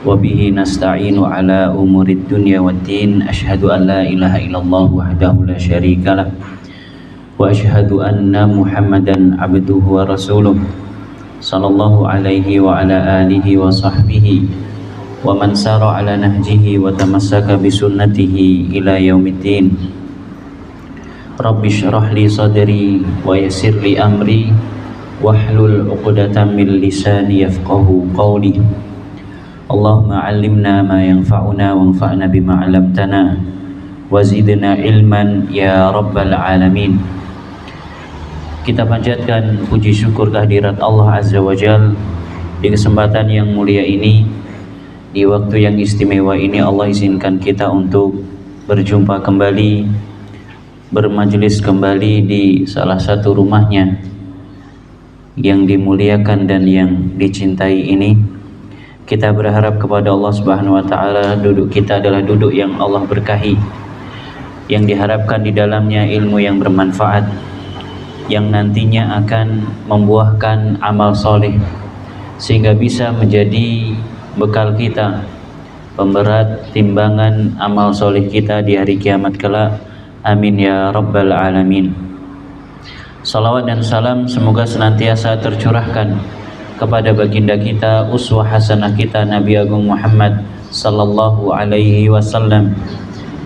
وبه نستعين على أمور الدنيا والدين أشهد أن لا إله إلا الله وحده لا شريك له وأشهد أن محمدا عبده ورسوله صلى الله عليه وعلى آله وصحبه ومن سار على نهجه وتمسك بسنته إلى يوم الدين رب اشرح لي صدري ويسر لي أمري واحلل عقدة من لساني يفقه قولي اللهم علمنا ما ينفعنا وانفعنا بما علمتنا وزدنا علما ya rabbal alamin. Kita panjatkan puji syukur kehadirat Allah Azza wa Jal di kesempatan yang mulia ini, di waktu yang istimewa ini. Allah izinkan kita untuk berjumpa kembali, bermajelis kembali di salah satu rumahnya yang dimuliakan dan yang dicintai ini. Kita berharap kepada Allah Subhanahu wa taala duduk kita adalah duduk yang Allah berkahi, yang diharapkan di dalamnya ilmu yang bermanfaat, yang nantinya akan membuahkan amal soleh sehingga bisa menjadi bekal kita, pemberat timbangan amal soleh kita di hari kiamat kelak. Amin ya rabbal alamin. Salawat dan salam semoga senantiasa tercurahkan kepada baginda kita, uswah hasanah kita, Nabi Agung Muhammad sallallahu alaihi wasallam,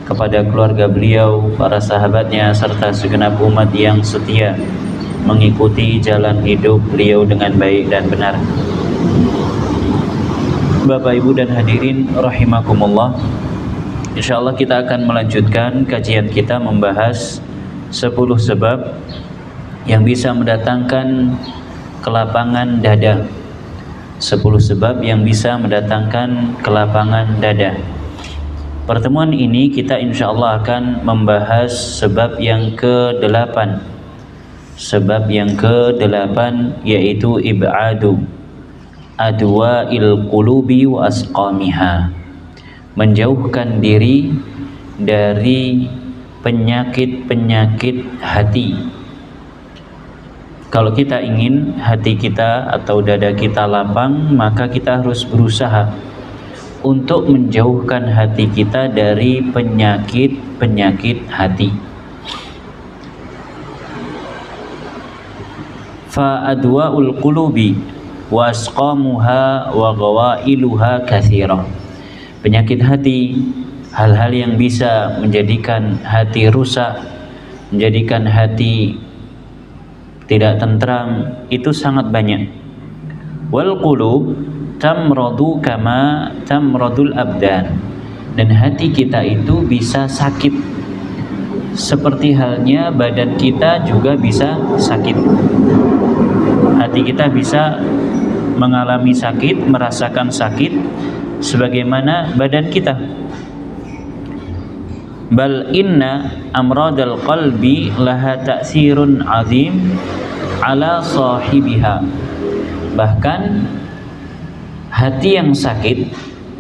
kepada keluarga beliau, para sahabatnya, serta segenap umat yang setia mengikuti jalan hidup beliau dengan baik dan benar. Bapak, Ibu dan hadirin rahimakumullah, insyaallah kita akan melanjutkan kajian kita membahas 10 sebab yang bisa mendatangkan kelapangan dada. 10 sebab yang bisa mendatangkan kelapangan dada. Pertemuan ini kita insyaallah akan membahas sebab yang ke-8. Sebab yang ke-8 yaitu ib'adu adwa'il qulubi wa asqamiha, menjauhkan diri dari penyakit-penyakit hati. Kalau kita ingin hati kita atau dada kita lapang, maka kita harus berusaha untuk menjauhkan hati kita dari penyakit-penyakit hati. Fa adwa'ul qulubi wa asqamuha wa ghawailuha katsirah. Penyakit hati, hal-hal yang bisa menjadikan hati rusak, menjadikan hati tidak tentram, itu sangat banyak. Wal qulub tamradu kama tamradul abdan, dan hati kita itu bisa sakit seperti halnya badan kita juga bisa sakit. Hati kita bisa mengalami sakit, merasakan sakit sebagaimana badan kita. Bal inna amradal qalbi laha ta'sirun azim ala sahibiha. Bahkan hati yang sakit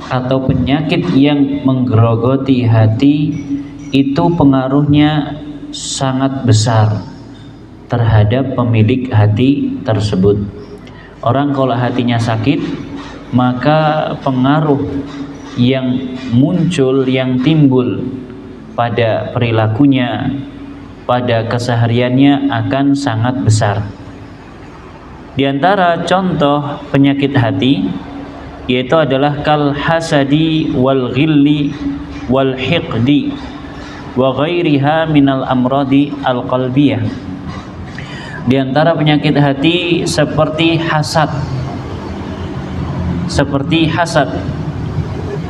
atau penyakit yang menggerogoti hati itu pengaruhnya sangat besar terhadap pemilik hati tersebut. Orang kalau hatinya sakit, maka pengaruh yang muncul, yang timbul pada perilakunya, pada kesehariannya akan sangat besar. Di antara contoh penyakit hati yaitu adalah kal hasadi wal ghilli wal hiqdi wa ghairiha minal amradi al qalbiyah. Di antara penyakit hati seperti hasad,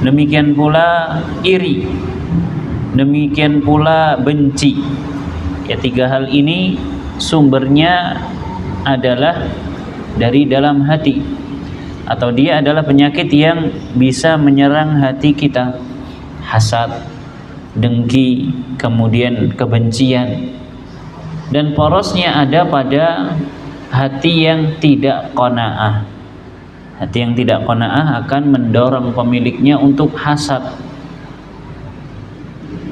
demikian pula iri, demikian pula benci. Ya, 3 hal ini sumbernya adalah dari dalam hati, atau dia adalah penyakit yang bisa menyerang hati kita. Hasad, dengki, kemudian kebencian, dan porosnya ada pada hati yang tidak qanaah. Hati yang tidak qanaah akan mendorong pemiliknya untuk hasad,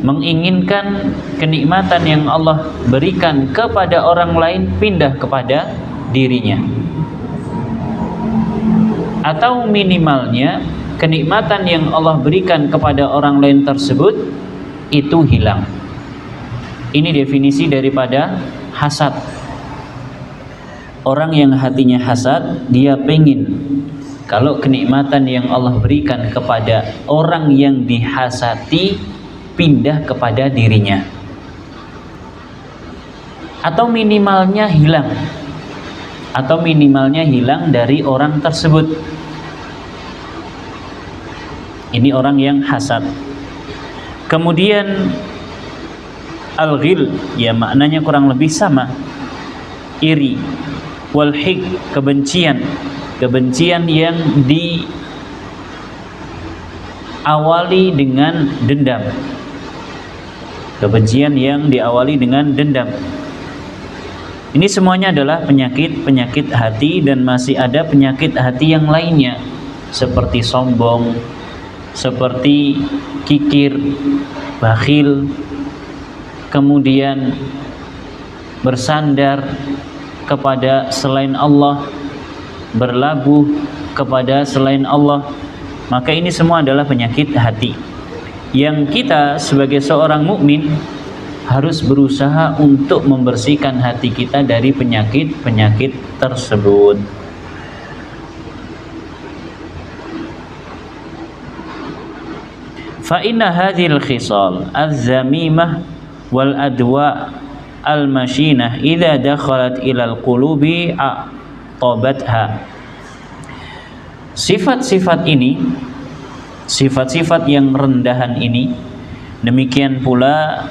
menginginkan kenikmatan yang Allah berikan kepada orang lain pindah kepada dirinya. Atau minimalnya kenikmatan yang Allah berikan kepada orang lain tersebut itu hilang. Ini definisi daripada hasad. Orang yang hatinya hasad, dia pengen kalau kenikmatan yang Allah berikan kepada orang yang dihasati pindah kepada dirinya, atau minimalnya hilang, dari orang tersebut. Ini orang yang hasad. Kemudian al-ghil, ya maknanya kurang lebih sama, iri. Wal-hik, kebencian yang diawali dengan dendam. Ini semuanya adalah penyakit hati, dan masih ada penyakit hati yang lainnya seperti sombong, seperti kikir, bakhil, kemudian bersandar kepada selain Allah, berlabuh kepada selain Allah. Maka ini semua adalah penyakit hati yang kita sebagai seorang mukmin harus berusaha untuk membersihkan hati kita dari penyakit-penyakit tersebut. Fa inna hadhil khisal az-zamimah wal adwa al-mashinah idza dakhalat ilal qulubi aqabatha. Sifat-sifat yang rendahan ini, demikian pula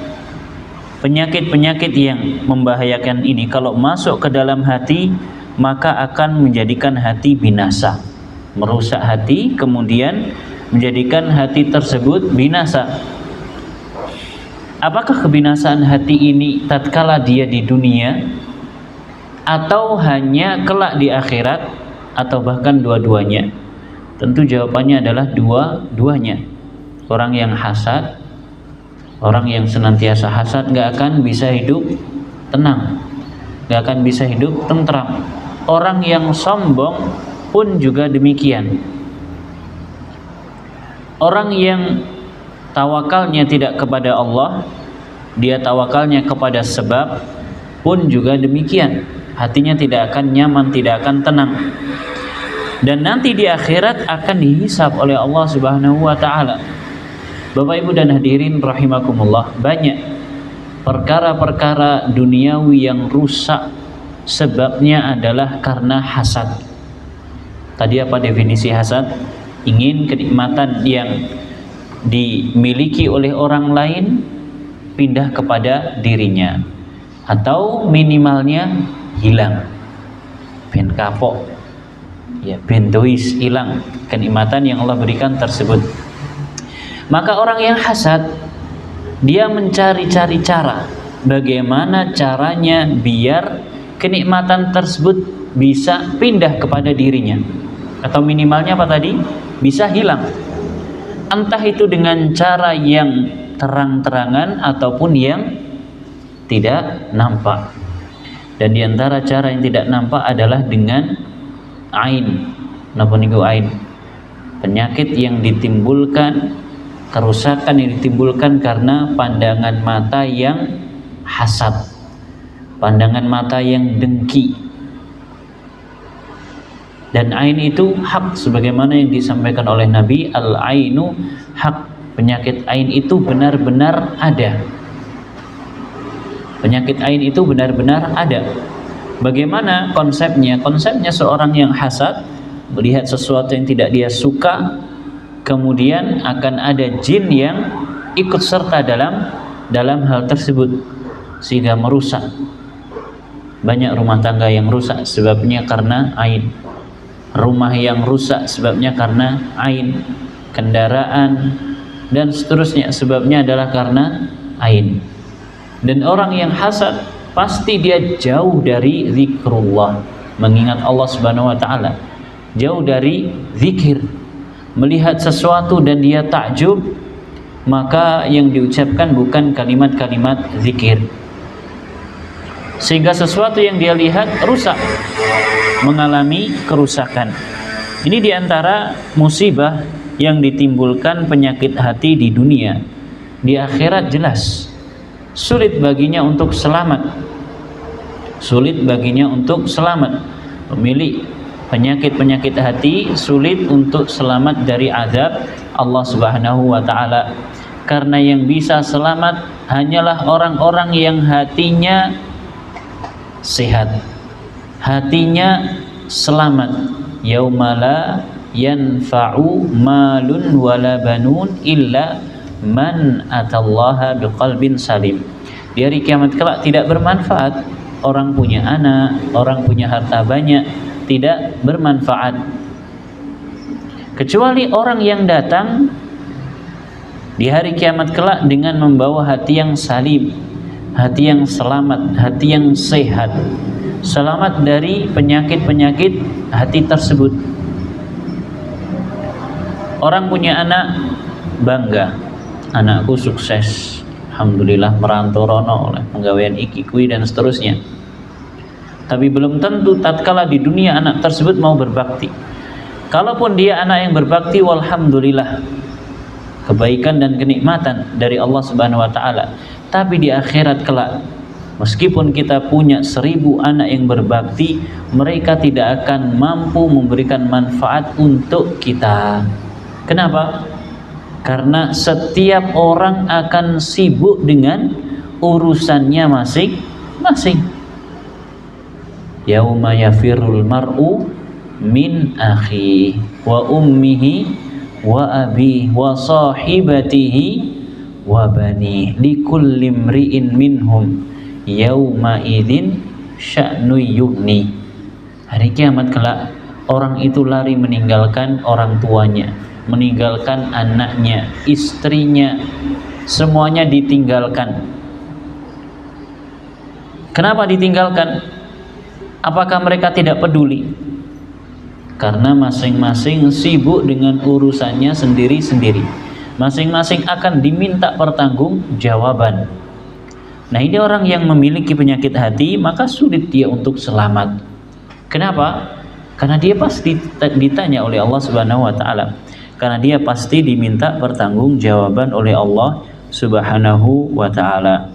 penyakit-penyakit yang membahayakan ini kalau masuk ke dalam hati, maka akan menjadikan hati binasa, merusak hati, kemudian menjadikan hati tersebut binasa. Apakah kebinasaan hati ini tatkala dia di dunia, atau hanya kelak di akhirat, atau bahkan dua-duanya? Tentu jawabannya adalah dua-duanya. Orang yang hasad, orang yang senantiasa hasad gak akan bisa hidup tenang, gak akan bisa hidup tentram. Orang yang sombong pun juga demikian. Orang yang tawakalnya tidak kepada Allah, dia tawakalnya kepada sebab, pun juga demikian. Hatinya tidak akan nyaman, tidak akan tenang. Dan nanti di akhirat akan dihisab oleh Allah Subhanahu wa taala. Bapak Ibu dan hadirin rahimakumullah, banyak perkara-perkara duniawi yang rusak sebabnya adalah karena hasad. Tadi apa definisi hasad? Ingin kenikmatan yang dimiliki oleh orang lain pindah kepada dirinya, atau minimalnya hilang, ben kapok, ya ben dois, hilang kenikmatan yang Allah berikan tersebut. Maka orang yang hasad, dia mencari-cari cara bagaimana caranya biar kenikmatan tersebut bisa pindah kepada dirinya, atau minimalnya apa tadi? Bisa hilang. Entah itu dengan cara yang terang-terangan ataupun yang tidak nampak. Dan diantara cara yang tidak nampak adalah dengan ain. Napa niku ain? Penyakit yang ditimbulkan, kerusakan yang ditimbulkan karena pandangan mata yang hasad, pandangan mata yang dengki. Dan ain itu hak, sebagaimana yang disampaikan oleh Nabi, al-ainu hak. Penyakit ain itu benar-benar ada. Penyakit ain itu benar-benar ada. Bagaimana konsepnya? Konsepnya seorang yang hasad melihat sesuatu yang tidak dia suka, kemudian akan ada jin yang ikut serta dalam hal tersebut sehingga merusak. Banyak rumah tangga yang rusak sebabnya karena ain. Rumah yang rusak sebabnya karena ain. Kendaraan dan seterusnya sebabnya adalah karena ain. Dan orang yang hasad pasti dia jauh dari zikrullah, mengingat Allah Subhanahu wa taala, jauh dari zikir. Melihat sesuatu dan dia takjub, maka yang diucapkan bukan kalimat-kalimat zikir, sehingga sesuatu yang dia lihat rusak, mengalami kerusakan. Ini diantara musibah yang ditimbulkan penyakit hati di dunia, di akhirat jelas sulit baginya untuk selamat. Sulit baginya untuk selamat. Pemilik penyakit-penyakit hati sulit untuk selamat dari azab Allah Subhanahu wa taala. Karena yang bisa selamat hanyalah orang-orang yang hatinya sehat, hatinya selamat. Yaumala yanfa'u malun wala banun illa man atallaha biqalbin salim. Di hari kiamat kelak tidak bermanfaat orang punya anak, orang punya harta banyak, tidak bermanfaat kecuali orang yang datang di hari kiamat kelak dengan membawa hati yang salim, hati yang selamat, hati yang sehat, selamat dari penyakit-penyakit hati tersebut. Orang punya anak bangga, anakku sukses, alhamdulillah merantau rono oleh penggawaian iki kui dan seterusnya. Tapi belum tentu tatkala di dunia anak tersebut mau berbakti. Kalaupun dia anak yang berbakti, walhamdulillah, kebaikan dan kenikmatan dari Allah Subhanahu wa taala. Tapi di akhirat kelak, meskipun kita punya 1000 anak yang berbakti, mereka tidak akan mampu memberikan manfaat untuk kita. Kenapa? Karena setiap orang akan sibuk dengan urusannya masing-masing. Yauma yafirrul mar'u min akhi wa ummihi wa abi wa sahibatihi wa bani likulli imri'in minhum yauma idzin sya'nu yughni. Hari kiamat kelak orang itu lari meninggalkan orang tuanya, meninggalkan anaknya, istrinya, semuanya ditinggalkan. Kenapa ditinggalkan? Apakah mereka tidak peduli? Karena masing-masing sibuk dengan urusannya sendiri-sendiri. Masing-masing akan diminta pertanggungjawaban. Nah, ini orang yang memiliki penyakit hati, maka sulit dia untuk selamat. Kenapa? Karena dia pasti ditanya oleh Allah Subhanahu wa taala. Karena dia pasti diminta pertanggungjawaban oleh Allah Subhanahu wa taala.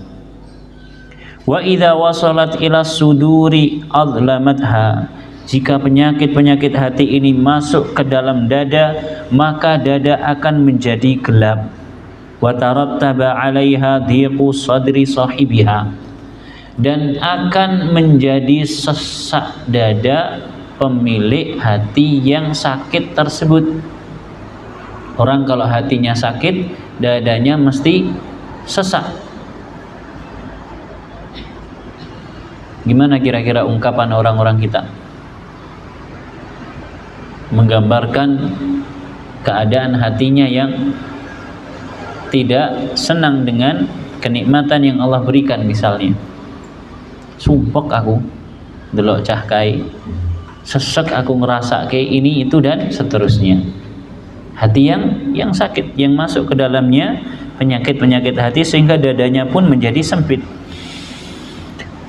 Wa idza wasalat ila suduri adlamatha. Jika penyakit-penyakit hati ini masuk ke dalam dada, maka dada akan menjadi gelap. Wa tarattaba 'alaiha dhiqu sadri sahibiha. Dan akan menjadi sesak dada pemilik hati yang sakit tersebut. Orang kalau hatinya sakit, dadanya mesti sesak. Gimana kira-kira ungkapan orang-orang kita? Menggambarkan keadaan hatinya yang tidak senang dengan kenikmatan yang Allah berikan. Misalnya, sumpek aku delok cah kai, sesek aku ngerasa kayak ini itu dan seterusnya. Hati yang sakit, yang masuk ke dalamnya penyakit-penyakit hati sehingga dadanya pun menjadi sempit.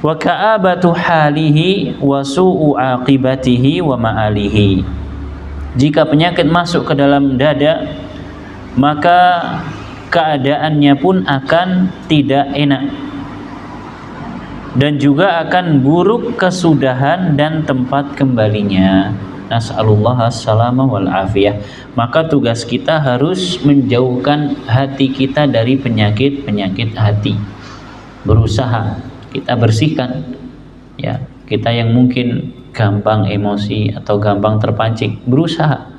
Wa ka'abatu halihi wa su'u aqibatihi wa ma'alihi. Jika penyakit masuk ke dalam dada, maka keadaannya pun akan tidak enak dan juga akan buruk kesudahan dan tempat kembalinya. Nas'alullah as-salama wal afiyah. Maka tugas kita harus menjauhkan hati kita dari penyakit-penyakit hati. Berusaha kita bersihkan, ya. Kita yang mungkin gampang emosi atau gampang terpancing, berusaha,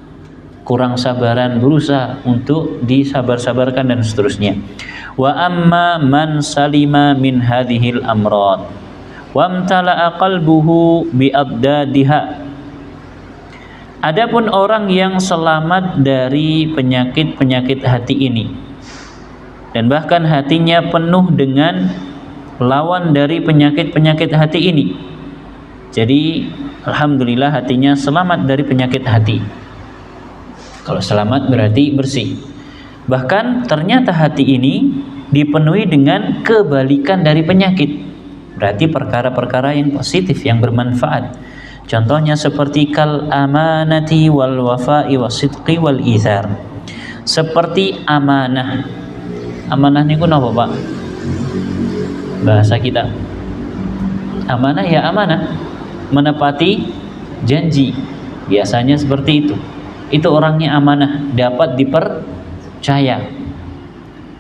kurang sabaran, berusaha untuk disabar-sabarkan dan seterusnya. Wa amma man salima min hadhil amrad wa amtala'a qalbuhu bi abdadiha. Adapun orang yang selamat dari penyakit-penyakit hati ini dan bahkan hatinya penuh dengan lawan dari penyakit-penyakit hati ini, jadi alhamdulillah hatinya selamat dari penyakit hati. Kalau selamat berarti bersih. Bahkan ternyata hati ini dipenuhi dengan kebalikan dari penyakit, berarti perkara-perkara yang positif, yang bermanfaat. Contohnya seperti kal amanati wal wafa'i wasidqi wal ithar. seperti amanah. Amanah niku napa, Pak? Bahasa kita. Amanah ya amanah, menepati janji. Biasanya seperti itu. Itu orangnya amanah, dapat dipercaya.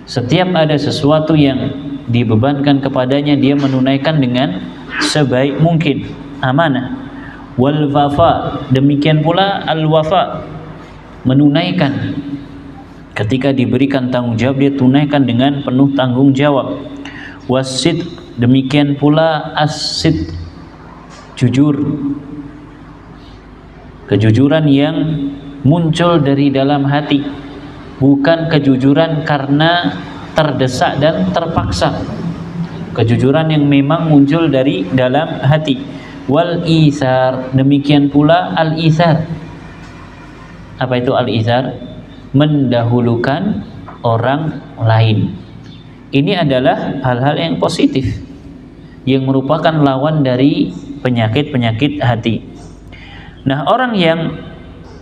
Setiap ada sesuatu yang dibebankan kepadanya, dia menunaikan dengan sebaik mungkin. Amanah. Wal wafa, demikian pula al wafa, menunaikan. Ketika diberikan tanggung jawab, dia tunaikan dengan penuh tanggung jawab. Wasid, demikian pula asid, jujur. Kejujuran yang muncul dari dalam hati, bukan kejujuran karena terdesak dan terpaksa. Kejujuran yang memang muncul dari dalam hati. Wal isar, demikian pula al isar. Apa itu al isar? Mendahulukan orang lain. Ini adalah hal-hal yang positif, yang merupakan lawan dari penyakit-penyakit hati. Nah, orang yang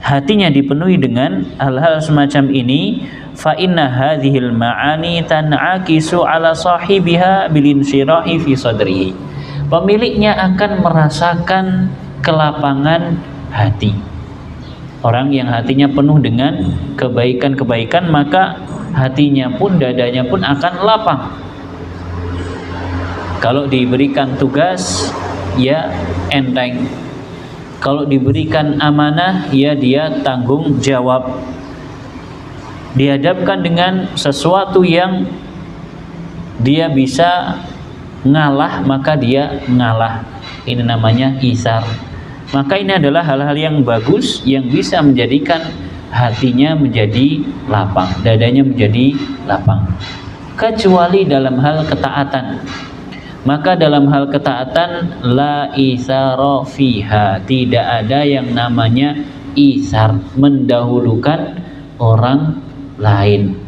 hatinya dipenuhi dengan hal-hal semacam ini, fa inna hadhil ma'ani tan'akisu ala sahibiha bilinsyirahi fi sadrihi. Pemiliknya akan merasakan kelapangan hati. Orang yang hatinya penuh dengan kebaikan-kebaikan, maka hatinya pun, dadanya pun akan lapang. Kalau diberikan tugas, ya enteng. Kalau diberikan amanah, ya dia tanggung jawab. Dihadapkan dengan sesuatu yang dia bisa ngalah, maka dia ngalah. Ini namanya isar. Maka ini adalah hal-hal yang bagus, yang bisa menjadikan hatinya menjadi lapang, dadanya menjadi lapang. Kecuali dalam hal ketaatan. Maka dalam hal ketaatan, la isara fiha, tidak ada yang namanya isar, mendahulukan orang lain.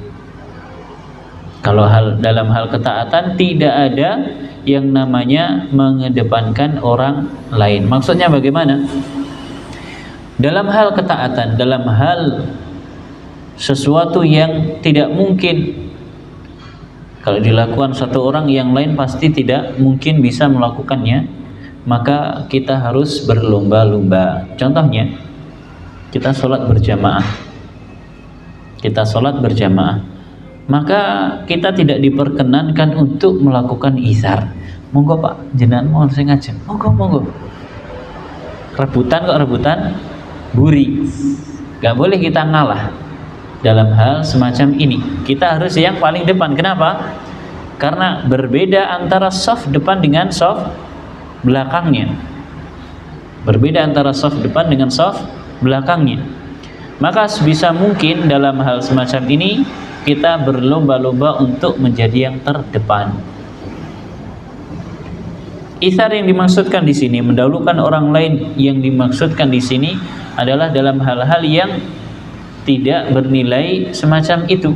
Kalau dalam hal ketaatan tidak ada yang namanya mengedepankan orang lain. Maksudnya bagaimana? Dalam hal ketaatan, dalam hal sesuatu yang tidak mungkin kalau dilakukan satu orang, yang lain pasti tidak mungkin bisa melakukannya, maka kita harus berlomba-lomba. Contohnya, kita sholat berjamaah. Maka kita tidak diperkenankan untuk melakukan isar. Monggo Pak, jenengan mohon saya ngajeng. Monggo. Rebutan buri. Gak boleh kita ngalah dalam hal semacam ini. Kita harus yang paling depan. Kenapa? Karena berbeda antara saf depan dengan saf belakangnya. Maka sebisa mungkin dalam hal semacam ini kita berlomba-lomba untuk menjadi yang terdepan. Isar yang dimaksudkan di sini, mendahulukan orang lain, yang dimaksudkan di sini adalah dalam hal-hal yang tidak bernilai semacam itu.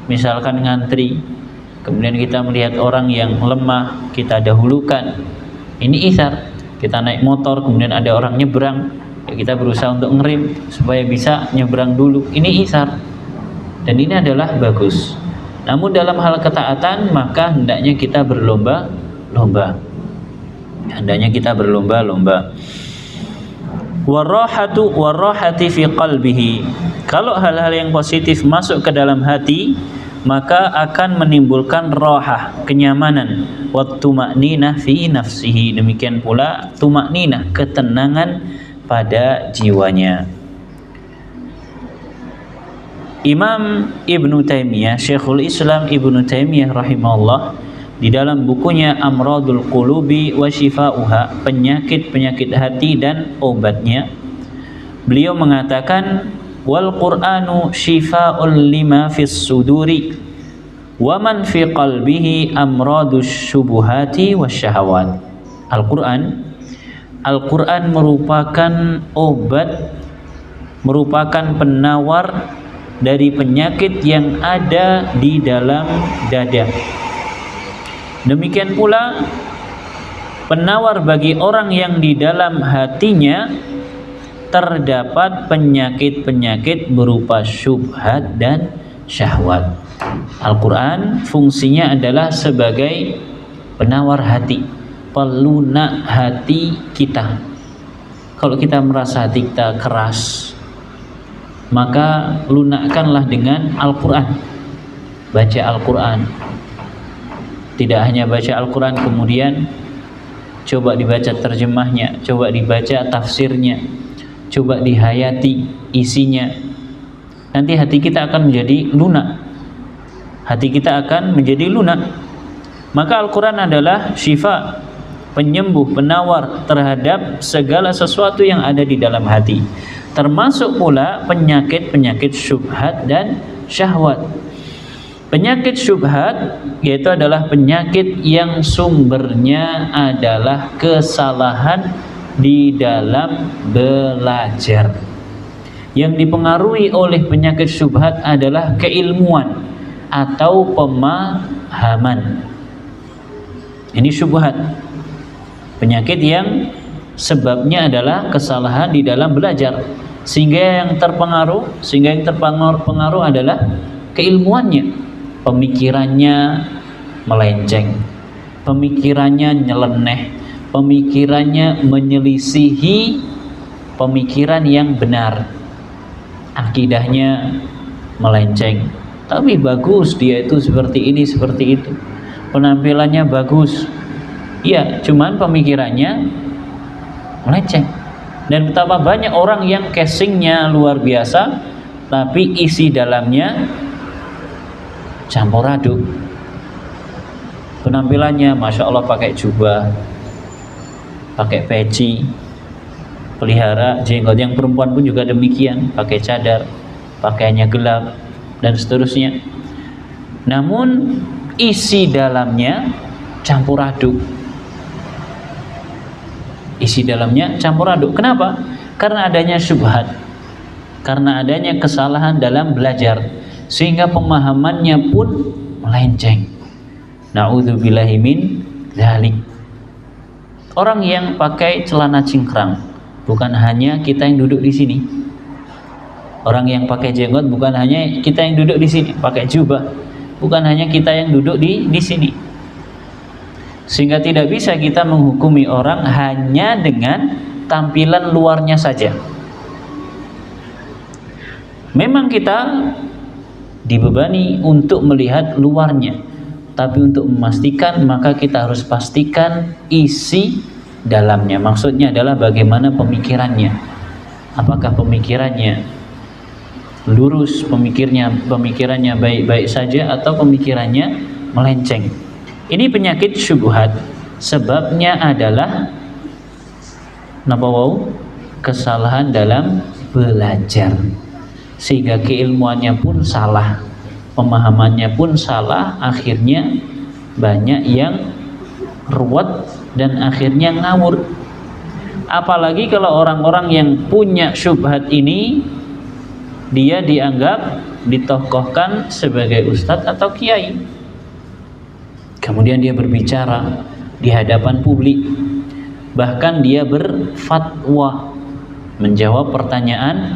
Misalkan ngantri, kemudian kita melihat orang yang lemah, kita dahulukan. Ini isar. Kita naik motor, kemudian ada orang nyebrang, ya kita berusaha untuk ngerem supaya bisa nyebrang dulu. Ini isar. Dan ini adalah bagus. Namun dalam hal ketaatan, maka hendaknya kita berlomba-lomba. Warahati fi qalbihi. Kalau hal-hal yang positif masuk ke dalam hati, maka akan menimbulkan rohah, kenyamanan. Wattuma'ninah fi nafsihi. Demikian pula tuma'ninah, ketenangan pada jiwanya. Imam Ibnu Taimiyah, Syekhul Islam Ibnu Taimiyah rahimahullah, di dalam bukunya Amradul Qulubi wa Shifa'uha, penyakit-penyakit hati dan obatnya, beliau mengatakan, wal Qur'anu shifa'un lima fis suduri wa man fi qalbihi amradus syubuhati wasyahawat. Al-Qur'an merupakan obat, merupakan penawar dari penyakit yang ada di dalam dada. Demikian pula penawar bagi orang yang di dalam hatinya terdapat penyakit-penyakit berupa syubhat dan syahwat. Al-Quran fungsinya adalah sebagai penawar hati, pelunak hati kita. Kalau kita merasa hati kita keras, maka lunakkanlah dengan Al-Quran. Baca Al-Quran. Tidak hanya baca Al-Quran kemudian coba dibaca terjemahnya, coba dibaca tafsirnya, coba dihayati isinya. Nanti hati kita akan menjadi lunak. Hati kita akan menjadi lunak. Maka Al-Quran adalah syifa, penyembuh, penawar terhadap segala sesuatu yang ada di dalam hati, termasuk pula penyakit-penyakit syubhat dan syahwat. Penyakit syubhat yaitu adalah penyakit yang sumbernya adalah kesalahan di dalam belajar. Yang dipengaruhi oleh penyakit syubhat adalah keilmuan atau pemahaman. Ini syubhat, penyakit yang sebabnya adalah kesalahan di dalam belajar, sehingga yang terpengaruh adalah keilmuannya, pemikirannya melenceng, pemikirannya nyeleneh, pemikirannya menyelisihi pemikiran yang benar, akidahnya melenceng. Tapi bagus, dia itu seperti ini, seperti itu, penampilannya bagus, iya, cuman pemikirannya melenceng. Dan betapa banyak orang yang casingnya luar biasa, tapi isi dalamnya campur aduk. Penampilannya Masya Allah pakai jubah, pakai peci, pelihara jenggot. Yang perempuan pun juga demikian, pakai cadar, pakaiannya gelap, dan seterusnya. Namun isi dalamnya campur aduk. Isi dalamnya campur aduk. Kenapa? Karena adanya syubhat, karena adanya kesalahan dalam belajar, sehingga pemahamannya pun melenceng. Na'udzubillahi min dzalik. Orang yang pakai celana cingkrang, bukan hanya kita yang duduk di sini. Orang yang pakai jenggot bukan hanya kita yang duduk di sini, pakai jubah bukan hanya kita yang duduk di sini. Sehingga tidak bisa kita menghukumi orang hanya dengan tampilan luarnya saja. Memang kita dibebani untuk melihat luarnya, tapi untuk memastikan maka kita harus pastikan isi dalamnya. Maksudnya adalah bagaimana pemikirannya. Apakah pemikirannya lurus, pemikirannya baik-baik saja, atau pemikirannya melenceng. Ini penyakit syubhat. Sebabnya adalah kesalahan dalam belajar, sehingga keilmuannya pun salah, pemahamannya pun salah. Akhirnya banyak yang ruwet dan akhirnya ngawur. Apalagi kalau orang-orang yang punya syubhat ini, dia dianggap, ditokohkan sebagai ustadz atau kiai. Kemudian dia berbicara di hadapan publik, bahkan dia berfatwa, menjawab pertanyaan.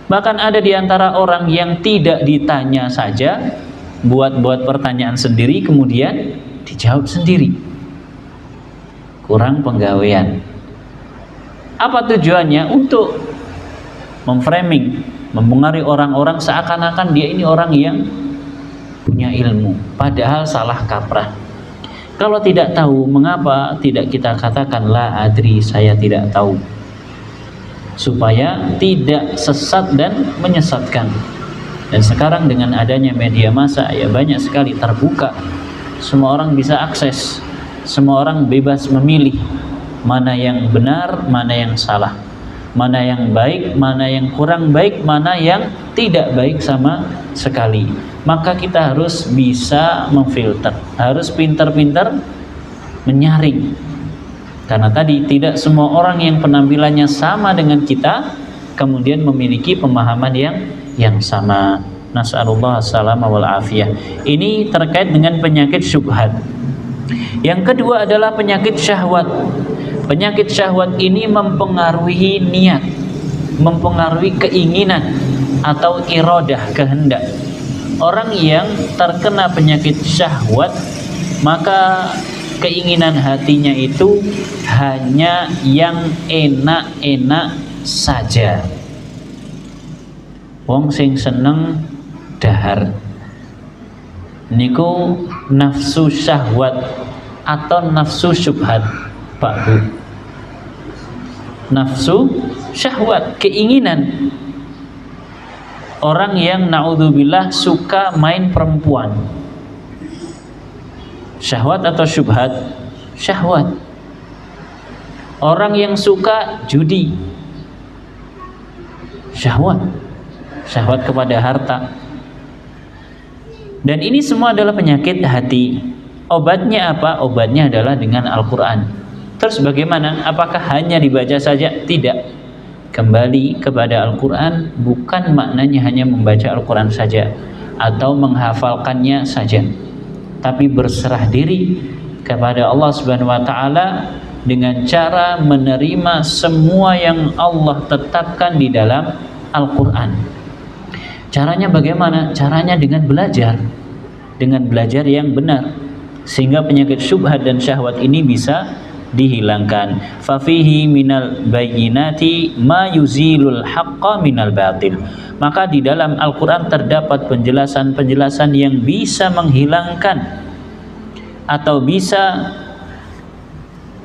Bahkan ada di antara orang yang tidak ditanya saja, buat pertanyaan sendiri kemudian dijawab sendiri. Kurang penggawean. Apa tujuannya? Untuk memframing, mempengaruhi orang-orang seakan-akan dia ini orang yang punya ilmu, padahal salah kaprah. Kalau tidak tahu, mengapa tidak kita katakan la adri, saya tidak tahu, supaya tidak sesat dan menyesatkan. Dan sekarang dengan adanya media massa, ya banyak sekali terbuka, semua orang bisa akses, semua orang bebas memilih mana yang benar, mana yang salah, mana yang baik, mana yang kurang baik, mana yang tidak baik sama sekali. Maka kita harus bisa memfilter, harus pintar-pintar menyaring. Karena tadi tidak semua orang yang penampilannya sama dengan kita kemudian memiliki pemahaman yang sama. Nas'alullah as-salama wal afiyah. Ini terkait dengan penyakit syubhat. Yang kedua adalah penyakit syahwat. Penyakit syahwat ini mempengaruhi niat, mempengaruhi keinginan atau iradah, kehendak. Orang yang terkena penyakit syahwat, maka keinginan hatinya itu hanya yang enak-enak saja. Wong sing seneng dahar niku nafsu syahwat atau nafsu syubhat, Pak Bu. Nafsu syahwat, keinginan. Orang yang naudzubillah suka main perempuan. Syahwat atau syubhat? Syahwat. Orang yang suka judi. Syahwat. Syahwat kepada harta. Dan ini semua adalah penyakit hati. Obatnya apa? Obatnya adalah dengan Al-Quran. Terus bagaimana? Apakah hanya dibaca saja? Tidak. Kembali kepada Al-Quran, bukan maknanya hanya membaca Al-Quran saja atau menghafalkannya saja, tapi berserah diri kepada Allah Subhanahu wa Ta'ala dengan cara menerima semua yang Allah tetapkan di dalam Al-Quran. Caranya bagaimana? Caranya dengan belajar yang benar, sehingga penyakit syubhat dan syahwat ini bisa dihilangkan. Fafihi minal bayyinati ma yuzilul haqqa minal batil. Maka di dalam Al-Quran terdapat penjelasan-penjelasan yang bisa menghilangkan atau bisa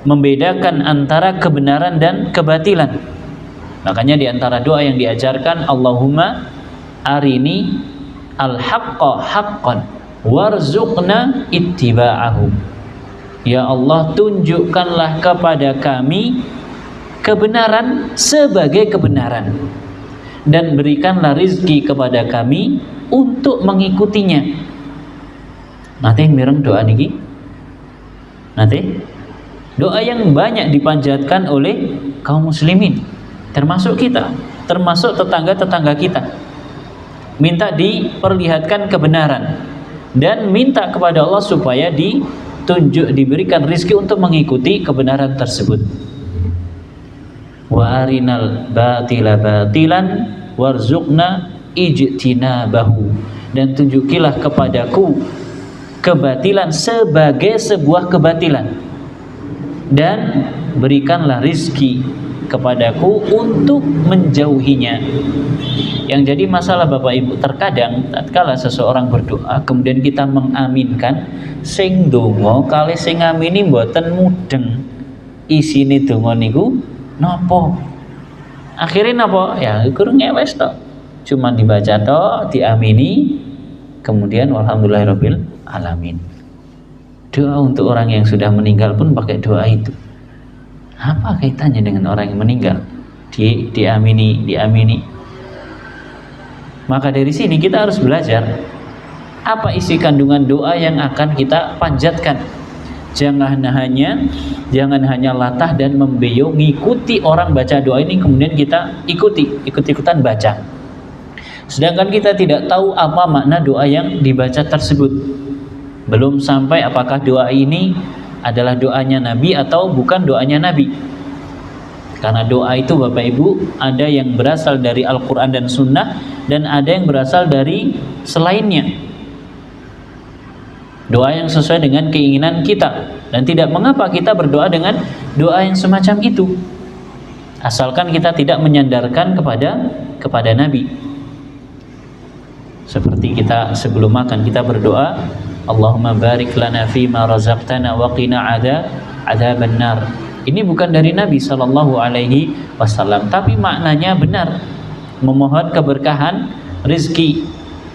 membedakan antara kebenaran dan kebatilan. Makanya di antara doa yang diajarkan, Allahumma arini al-haqqa haqqan warzuqna ittiba'ahu. Ya Allah, tunjukkanlah kepada kami kebenaran sebagai kebenaran, dan berikanlah rizki kepada kami untuk mengikutinya. Nanti mireng doa niki. Nanti doa yang banyak dipanjatkan oleh kaum muslimin, termasuk kita, termasuk tetangga-tetangga kita. Minta diperlihatkan kebenaran dan minta kepada Allah supaya diberikan rizki untuk mengikuti kebenaran tersebut. Wa arinal batila batilan warzuqna ijtinabahu. Dan tunjukilah kepadaku kebatilan sebagai sebuah kebatilan, dan berikanlah rizki kepadaku untuk menjauhinya. Yang jadi masalah Bapak Ibu, terkadang tatkala seseorang berdoa kemudian kita mengaminkan, sing donga kali sing ngamini mboten mudeng. Isine donga niku napa? Akhirnya napa? Ya kurang ngewes tok. Cuman dibaca tok, diamini, kemudian walhamdulillahirabbil alamin. Doa untuk orang yang sudah meninggal pun pakai doa itu. Apa kaitannya dengan orang yang meninggal? Diamini. Maka dari sini kita harus belajar apa isi kandungan doa yang akan kita panjatkan. Jangan hanya latah dan membeo ngikuti orang baca doa ini kemudian kita ikut-ikutan baca. Sedangkan kita tidak tahu apa makna doa yang dibaca tersebut. Belum sampai apakah doa ini adalah doanya Nabi atau bukan doanya Nabi. Karena doa itu Bapak Ibu ada yang berasal dari Al-Quran dan Sunnah, dan ada yang berasal dari selainnya. Doa yang sesuai dengan keinginan kita, dan tidak mengapa kita berdoa dengan doa yang semacam itu, asalkan kita tidak menyandarkan kepada Nabi. Seperti kita sebelum makan kita berdoa, Allahumma barik lana fima razaqtana wa qina adzaban nar. Ini bukan dari Nabi Sallallahu Alaihi Wasallam, tapi maknanya benar. Memohon keberkahan rizki,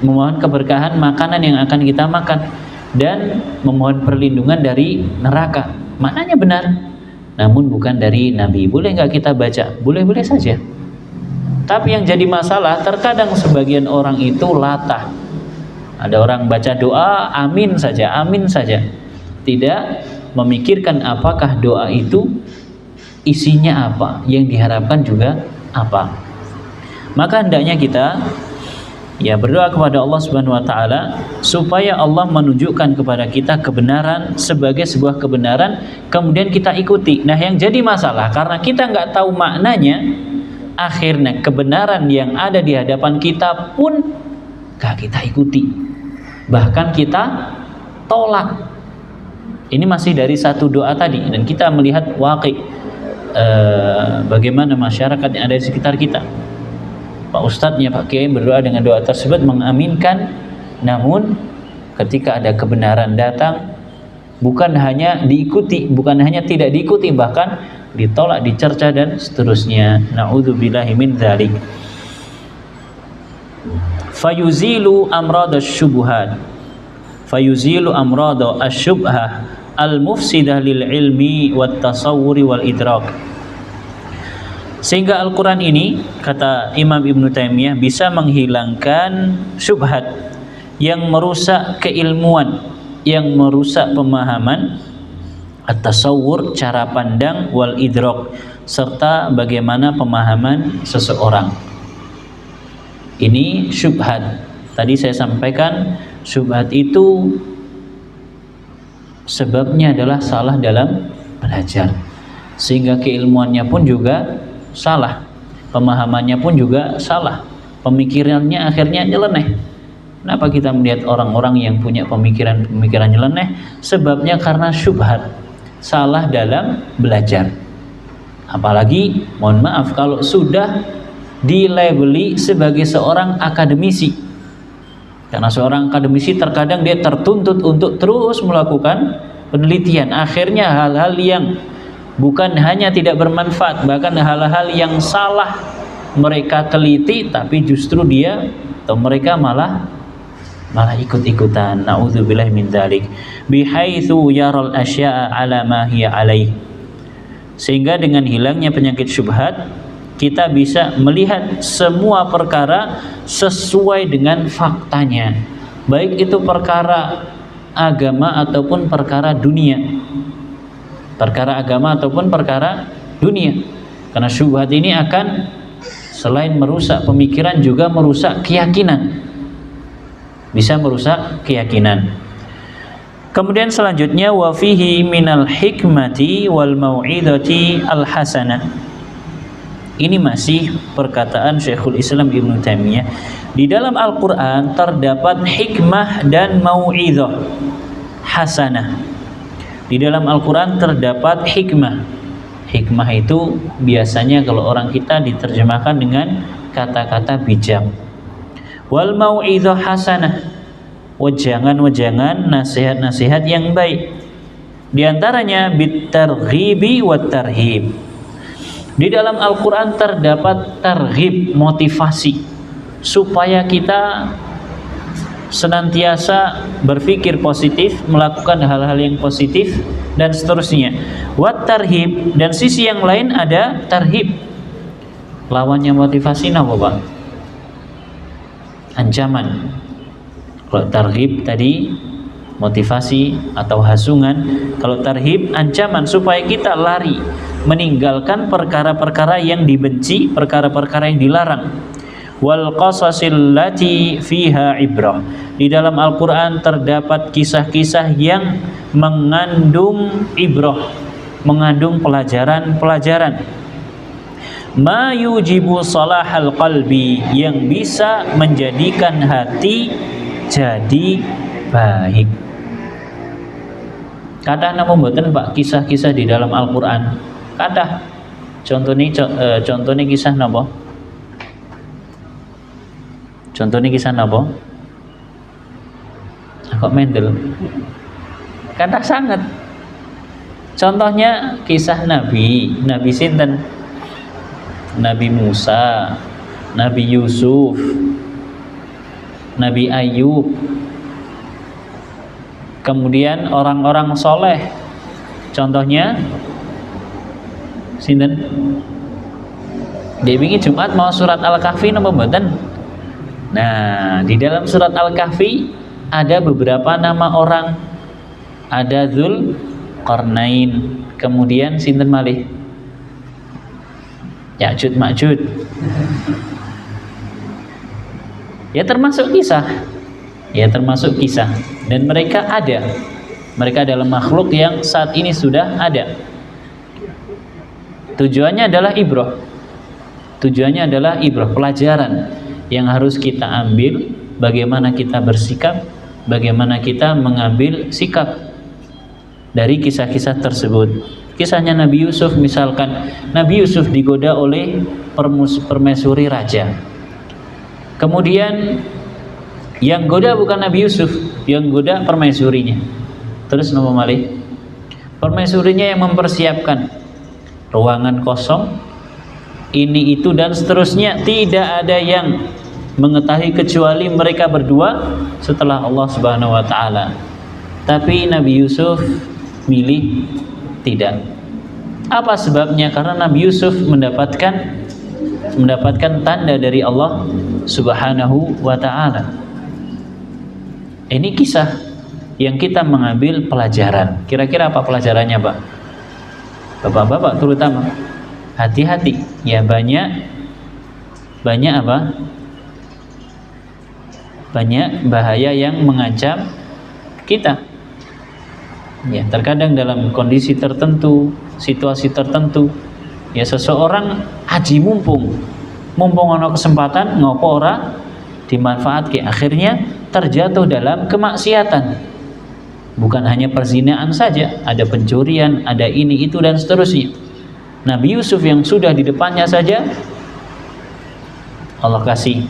memohon keberkahan makanan yang akan kita makan, dan memohon perlindungan dari neraka. Maknanya benar, namun bukan dari Nabi. Boleh nggak kita baca? Boleh-boleh saja. Tapi yang jadi masalah, terkadang sebagian orang itu latah. Ada orang baca doa, amin saja, tidak memikirkan apakah doa itu isinya apa, yang diharapkan juga apa. Maka hendaknya kita Ya, berdoa kepada Allah Subhanahu wa taala supaya Allah menunjukkan kepada kita kebenaran sebagai sebuah kebenaran, kemudian kita ikuti. Nah, yang jadi masalah karena kita nggak tahu maknanya, akhirnya kebenaran yang ada di hadapan kita pun nggak kita ikuti, bahkan kita tolak. Ini masih dari satu doa tadi, dan kita melihat waqi bagaimana masyarakat yang ada di sekitar kita. Pak Ustadznya, Pak Kiai berdoa dengan doa tersebut mengaminkan, namun ketika ada kebenaran datang bukan hanya diikuti, bukan hanya tidak diikuti, bahkan ditolak, dicerca dan seterusnya. Na'udzubillahi min dzalik. Fayuzilu amrada syubhat. Fayuzilu amrada asyubhah al-mufsidah lil ilmi wat tasawwuri wal idrak. Sehingga Al-Quran ini, kata Imam Ibn Taimiyah, bisa menghilangkan syubhat yang merusak keilmuan, yang merusak pemahaman, at-tasawwur, cara pandang, wal idrak, serta bagaimana pemahaman seseorang. Ini syubhat. Tadi saya sampaikan, syubhat itu sebabnya adalah salah dalam belajar, sehingga keilmuannya pun juga salah, pemahamannya pun juga salah, pemikirannya akhirnya nyeleneh. Kenapa kita melihat orang-orang yang punya pemikiran nyeleneh? Sebabnya karena syubhat, salah dalam belajar. Apalagi, mohon maaf, kalau sudah dilabeli sebagai seorang akademisi. Karena seorang akademisi terkadang dia tertuntut untuk terus melakukan penelitian, akhirnya hal-hal yang bukan hanya tidak bermanfaat, bahkan hal-hal yang salah mereka teliti, tapi justru dia atau mereka malah ikut-ikutan. Na'udzubillahi min dzalik. Bihaitsu yaral asya'a 'ala ma hiya 'alaih. Sehingga dengan hilangnya penyakit syubhat, kita bisa melihat semua perkara sesuai dengan faktanya, baik itu perkara agama ataupun perkara dunia. Perkara agama ataupun perkara dunia. Karena syubhat ini akan selain merusak pemikiran juga merusak keyakinan. Bisa merusak keyakinan. Kemudian selanjutnya, wa fihi minal hikmati wal mau'izati al hasanah. Ini masih perkataan Syekhul Islam Ibn Taimiyah. Di dalam Al-Quran terdapat hikmah dan mau'izah hasanah. Di dalam Al-Quran terdapat hikmah. Hikmah itu biasanya kalau orang kita diterjemahkan dengan kata-kata bijak. Wal mau'izah hasanah, wejangan-wejangan, nasihat-nasihat yang baik. Di antaranya bitarghibi wat tarhib. Di dalam Al-Quran terdapat targhib, motivasi, supaya kita senantiasa berpikir positif, melakukan hal-hal yang positif dan seterusnya. Wat tarhib, dan sisi yang lain ada tarhib. Lawannya motivasi apa, Pak? Ancaman. Kalau tarhib tadi motivasi atau hasungan, kalau tarhib ancaman supaya kita lari, meninggalkan perkara-perkara yang dibenci, perkara-perkara yang dilarang. Wal qasasil lati fiha ibrah. Di dalam Al-Quran terdapat kisah-kisah yang mengandung ibrah, mengandung pelajaran-pelajaran. Ma yujibu salahal qalbi, yang bisa menjadikan hati jadi baik. Kadah nama mboten Pak kisah-kisah di dalam Al-Quran? Kadah. Contohnya kisah napa? Contohnya kisah napa? Kok mendel? Kadah sangat. Contohnya kisah Nabi sinten? Nabi Musa, Nabi Yusuf, Nabi Ayub. Kemudian orang-orang soleh. Contohnya sinten? Dia wingi Jumat mau surat Al-Kahfi napa mboten? Nah, di dalam surat Al-Kahfi ada beberapa nama orang. Ada Dzulqarnain, kemudian sinten malih? Ya'jud Ma'jud. Ya termasuk kisah. Dan mereka adalah makhluk yang saat ini sudah ada. Tujuannya adalah ibrah, pelajaran yang harus kita ambil, bagaimana kita bersikap, bagaimana kita mengambil sikap dari kisah-kisah tersebut. Kisahnya Nabi Yusuf misalkan, Nabi Yusuf digoda oleh permaisuri raja. Kemudian yang goda bukan Nabi Yusuf, yang goda permaisurinya. Terus nama malih, permaisurinya yang mempersiapkan ruangan kosong, ini itu dan seterusnya. Tidak ada yang mengetahui kecuali mereka berdua setelah Allah Subhanahu wa taala. Tapi Nabi Yusuf milih tidak. Apa sebabnya? Karena Nabi Yusuf mendapatkan tanda dari Allah Subhanahu wa taala. Ini kisah yang kita mengambil pelajaran. Kira-kira apa pelajarannya, Pak? Bapak-bapak terutama, hati-hati ya, banyak apa? Banyak bahaya yang mengancam kita. Ya, terkadang dalam kondisi tertentu, situasi tertentu, ya seseorang haji mumpung ana kesempatan ngopo ora dimanfaatke, akhirnya terjatuh dalam kemaksiatan. Bukan hanya perzinaan saja, ada pencurian, ada ini itu dan seterusnya. Nabi Yusuf yang sudah di depannya saja Allah kasih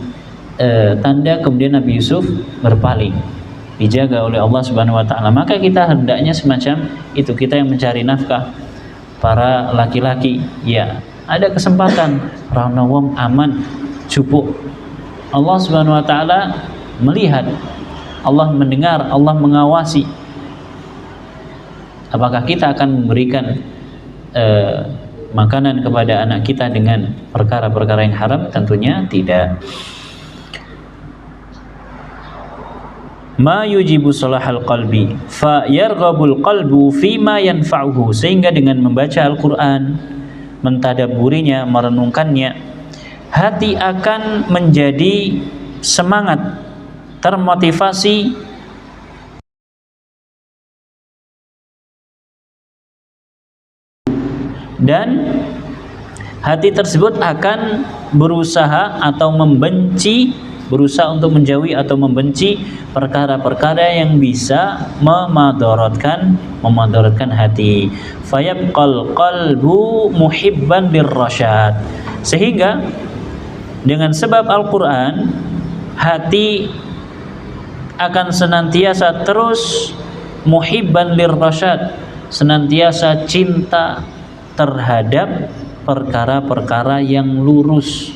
tanda, kemudian Nabi Yusuf berpaling, dijaga oleh Allah Subhanahu wa taala. Maka kita hendaknya semacam itu, kita yang mencari nafkah, para laki-laki, ya ada kesempatan rana wong aman cukup. Allah Subhanahu wa taala melihat, Allah mendengar, Allah mengawasi. Apakah kita akan memberikan makanan kepada anak kita dengan perkara-perkara yang haram? Tentunya tidak. Ma yujibu salahal qalbi fa yarghabul qalbu fima yanfa'uhu, sehingga dengan membaca Al-Qur'an, mentadabburinya, merenungkannya, hati akan menjadi semangat, termotivasi dan hati tersebut akan berusaha untuk menjauhi atau membenci perkara-perkara yang bisa memadaratkan hati. Fayabqal qalbu muhibban lirrasyad, sehingga dengan sebab Al-Qur'an hati akan senantiasa terus muhibban lirrasyad, senantiasa cinta terhadap perkara-perkara yang lurus,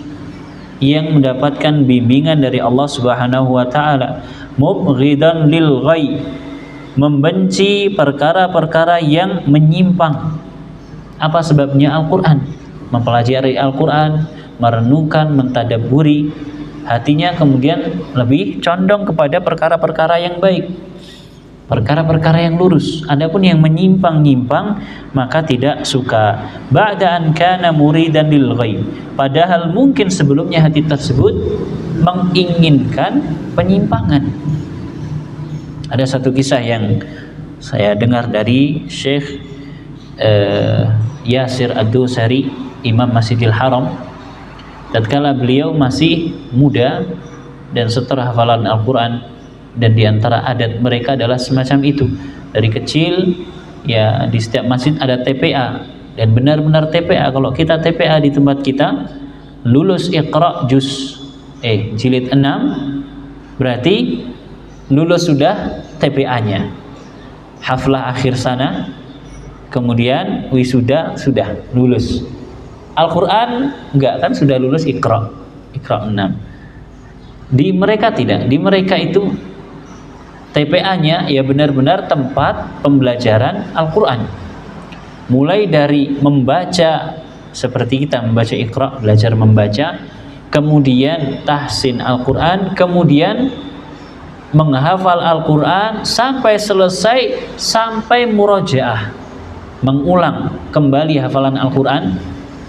yang mendapatkan bimbingan dari Allah Subhanahu wa taala. Mubghidan lil ghai, membenci perkara-perkara yang menyimpang. Apa sebabnya? Al-Qur'an. Mempelajari Al-Qur'an, merenungkan, mentadabburi, hatinya kemudian lebih condong kepada perkara-perkara yang baik, perkara-perkara yang lurus. Adapun yang menyimpang-nyimpang maka tidak suka. Ba'da an kana muridan lil ghaib, padahal mungkin sebelumnya hati tersebut menginginkan penyimpangan. Ada satu kisah yang saya dengar dari Syekh Yasir Ad-Dusari, Imam Masjidil Haram, tatkala beliau masih muda dan setelah hafalan Al-Qur'an. Dan diantara adat mereka adalah semacam itu. Dari kecil ya di setiap masjid ada TPA, dan benar-benar TPA. Kalau kita TPA di tempat kita, lulus Iqra jilid 6, berarti lulus sudah TPA-nya. Haflah akhir sana, kemudian wisuda sudah lulus. Al-Qur'an enggak, kan sudah lulus Iqra 6. Di mereka tidak, di mereka itu TPA-nya ya benar-benar tempat pembelajaran Al-Qur'an. Mulai dari membaca seperti kita membaca Iqra, belajar membaca, kemudian tahsin Al-Qur'an, kemudian menghafal Al-Qur'an sampai selesai, sampai murajaah, mengulang kembali hafalan Al-Qur'an,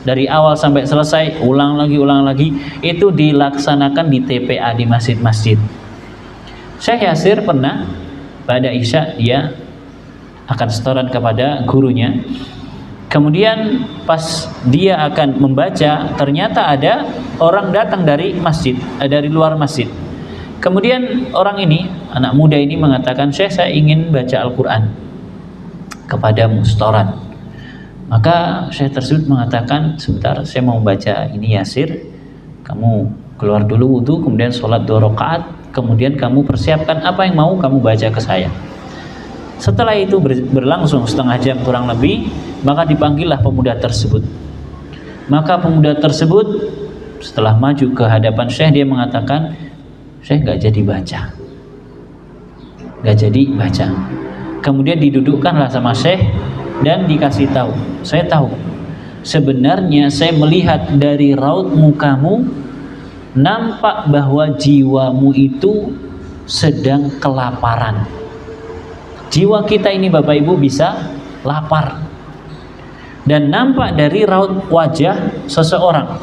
dari awal sampai selesai, ulang lagi, itu dilaksanakan di TPA, di masjid-masjid. Syekh Yasir pernah pada Isya dia akan setoran kepada gurunya. Kemudian pas dia akan membaca, ternyata ada orang datang dari masjid, dari luar masjid. Kemudian orang ini, anak muda ini mengatakan, "Syekh, saya ingin baca Al-Quran kepadamu setoran." Maka Syekh tersebut mengatakan, "Sebentar, saya mau baca ini Yasir. Kamu keluar dulu wudu, kemudian sholat 2 rakaat, kemudian kamu persiapkan apa yang mau kamu baca ke saya." Setelah itu berlangsung setengah jam kurang lebih, maka dipanggillah pemuda tersebut. Maka pemuda tersebut setelah maju ke hadapan Syekh, dia mengatakan, "Syekh gak jadi baca, gak jadi baca." Kemudian didudukkanlah sama Syekh dan dikasih tahu, "Saya tahu, sebenarnya saya melihat dari raut mukamu, nampak bahwa jiwamu itu sedang kelaparan. Jiwa kita ini Bapak Ibu bisa lapar. Dan nampak dari raut wajah seseorang."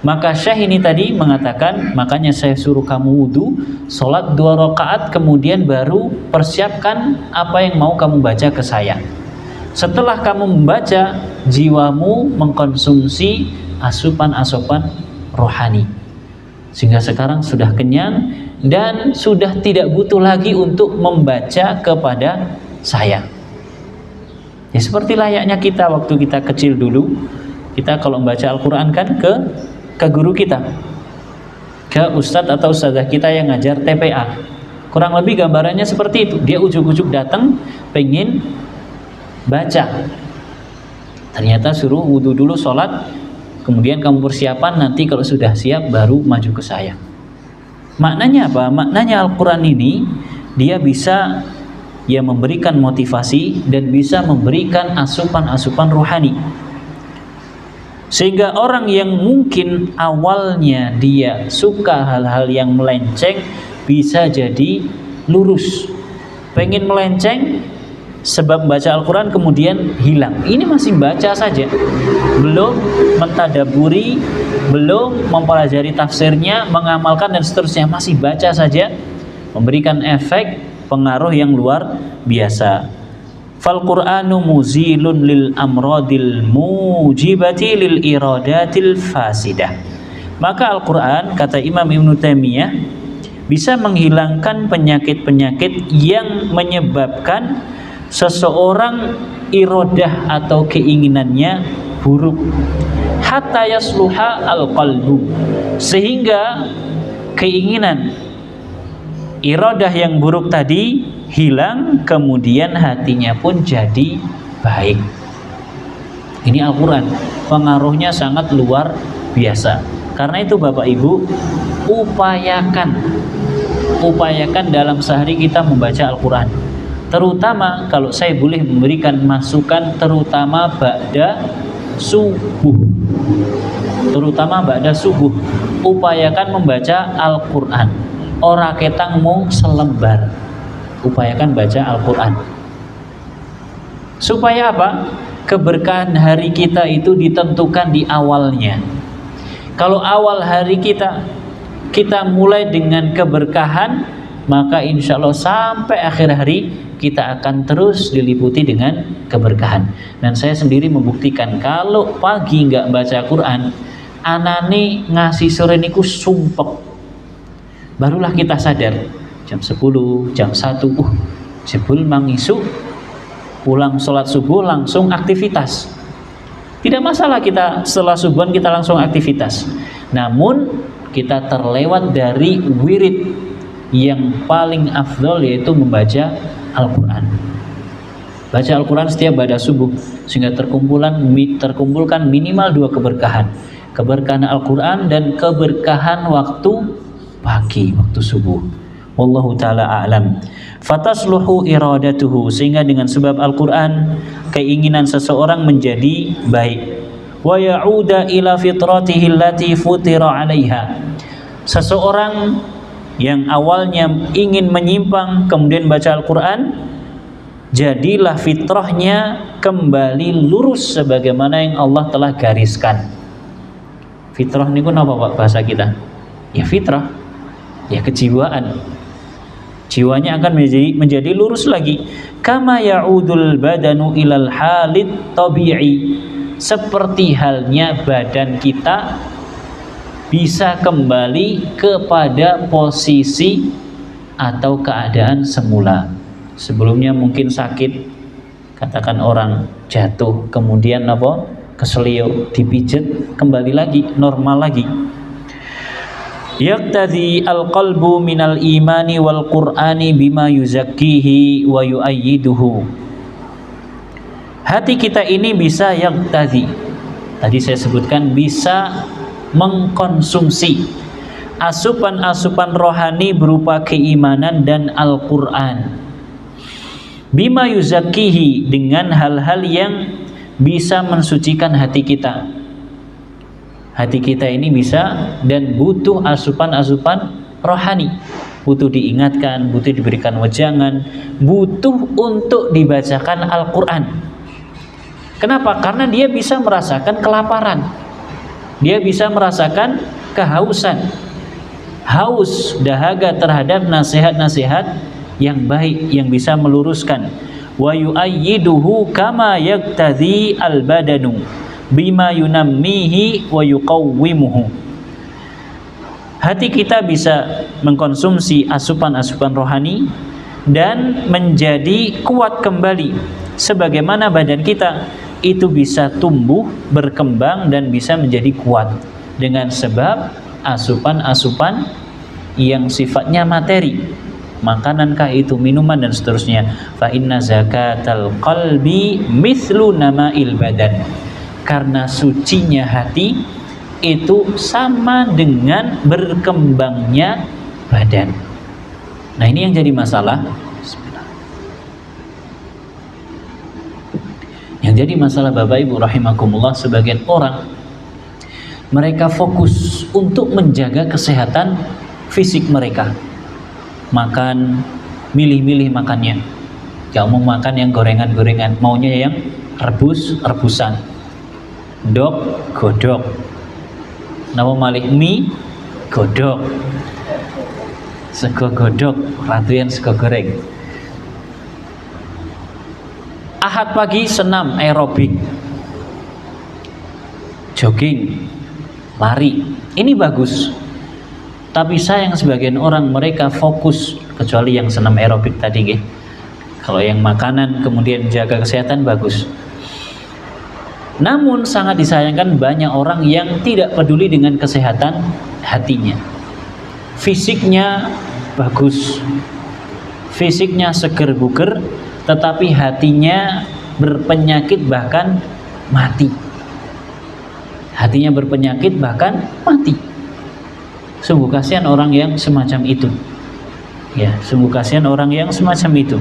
Maka Syekh ini tadi mengatakan, "Makanya saya suruh kamu wudu, sholat 2 rakaat, kemudian baru persiapkan apa yang mau kamu baca ke saya. Setelah kamu membaca, jiwamu mengkonsumsi asupan-asupan rohani, sehingga sekarang sudah kenyang dan sudah tidak butuh lagi untuk membaca kepada saya." Ya seperti layaknya kita waktu kita kecil dulu, kita kalau membaca Al-Quran kan ke guru kita, ke ustadz atau ustadzah kita yang ngajar TPA. Kurang lebih gambarannya seperti itu. Dia ujuk-ujuk datang pengen baca, ternyata suruh wudu dulu, sholat, kemudian kamu persiapan, nanti kalau sudah siap baru maju ke saya. Maknanya apa? Maknanya Al-Quran ini dia bisa memberikan motivasi dan bisa memberikan asupan-asupan rohani, sehingga orang yang mungkin awalnya dia suka hal-hal yang melenceng bisa jadi lurus. Pengen melenceng sebab baca Al-Quran kemudian hilang. Ini masih baca saja, belum mentadaburi, belum mempelajari tafsirnya, mengamalkan dan seterusnya, masih baca saja, memberikan efek pengaruh yang luar biasa. Fal Qur'anu muzilun lil amradil mujibati lil iradatil fasidah. Maka Al-Quran, kata Imam Ibnu Taimiyah, bisa menghilangkan penyakit-penyakit yang menyebabkan seseorang iradah atau keinginannya buruk, hatta yasluha al-qalbu, sehingga keinginan iradah yang buruk tadi hilang, kemudian hatinya pun jadi baik. Ini Al-Quran, pengaruhnya sangat luar biasa. Karena itu Bapak Ibu, upayakan dalam sehari kita membaca Al-Quran. Terutama kalau saya boleh memberikan masukan, terutama ba'da subuh. Upayakan membaca Al-Quran. Ora ketang mung selembar. Upayakan baca Al-Quran. Supaya apa? Keberkahan hari kita itu ditentukan di awalnya. Kalau awal hari kita mulai dengan keberkahan, maka insya Allah sampai akhir hari kita akan terus diliputi dengan keberkahan. Dan saya sendiri membuktikan, kalau pagi nggak baca Quran, anane ngasih sore niku sumpek. Barulah kita sadar, jam 10, jam 1, jebul mangisu, pulang sholat subuh langsung aktivitas. Tidak masalah kita setelah subuhan kita langsung aktivitas. Namun kita terlewat dari wirid yang paling afdol, yaitu membaca Al-Quran. Baca Al-Quran setiap pada subuh, sehingga terkumpulkan minimal 2 keberkahan. Keberkahan Al-Quran dan keberkahan waktu pagi, waktu subuh. Wallahu ta'ala a'lam. Fatasluhu iradatuhu, sehingga dengan sebab Al-Quran keinginan seseorang menjadi baik. Wa ya'uda ila fitratihi allati futira 'alaiha. Seseorang yang awalnya ingin menyimpang kemudian baca Al-Quran, jadilah fitrahnya kembali lurus sebagaimana yang Allah telah gariskan. Fitrah niku napa Pak bahasa kita? Ya fitrah, ya kejiwaan. Jiwanya akan menjadi lurus lagi. Kama ya'udul badanu ilal halid tabi'i, seperti halnya badan kita bisa kembali kepada posisi atau keadaan semula. Sebelumnya mungkin sakit, katakan orang jatuh, kemudian apa? Keselio, dipijet, kembali lagi normal lagi. Yaqtadi al-qalbu minal imani wal qur'ani bima yuzakkihi wa yu'ayyiduhu. Hati kita ini bisa yaqtadi, tadi saya sebutkan, bisa mengkonsumsi asupan-asupan rohani berupa keimanan dan Al-Quran. Bima yuzakkihi, dengan hal-hal yang bisa mensucikan hati kita. Hati kita ini bisa dan butuh asupan-asupan rohani, butuh diingatkan, butuh diberikan wejangan, butuh untuk dibacakan Al-Quran. Kenapa? Karena dia bisa merasakan kelaparan, dia bisa merasakan kehausan, haus, dahaga terhadap nasihat-nasihat yang baik yang bisa meluruskan. Wa yu'ayyiduhu kama yaqtadhi al-badanu bima yunammihi wa yuqawwimuhu. Hati kita bisa mengkonsumsi asupan-asupan rohani dan menjadi kuat kembali sebagaimana badan kita itu bisa tumbuh, berkembang dan bisa menjadi kuat dengan sebab asupan-asupan yang sifatnya materi, makanankah itu, minuman dan seterusnya. Fa inna zakatal qalbi mithlu nama'il badan, karena sucinya hati itu sama dengan berkembangnya badan. Nah, ini yang jadi masalah. Yang jadi masalah Bapak Ibu rahimakumullah, sebagian orang mereka fokus untuk menjaga kesehatan fisik mereka. Makan, milih-milih makannya. Gak mau makan yang gorengan-gorengan, maunya yang rebusan. Dok, godok. Nama malih mie, godok. Sego godok, ratuyan sego goreng. Ahad pagi senam aerobik, jogging, lari. Ini bagus. Tapi sayang sebagian orang mereka fokus, kecuali yang senam aerobik tadi, nggih. Kalau yang makanan kemudian jaga kesehatan bagus. Namun sangat disayangkan banyak orang yang tidak peduli dengan kesehatan hatinya. Fisiknya bagus, fisiknya seger buger, tetapi hatinya berpenyakit bahkan mati. Hatinya berpenyakit bahkan mati. Sungguh kasihan orang yang semacam itu. Ya, sungguh kasihan orang yang semacam itu.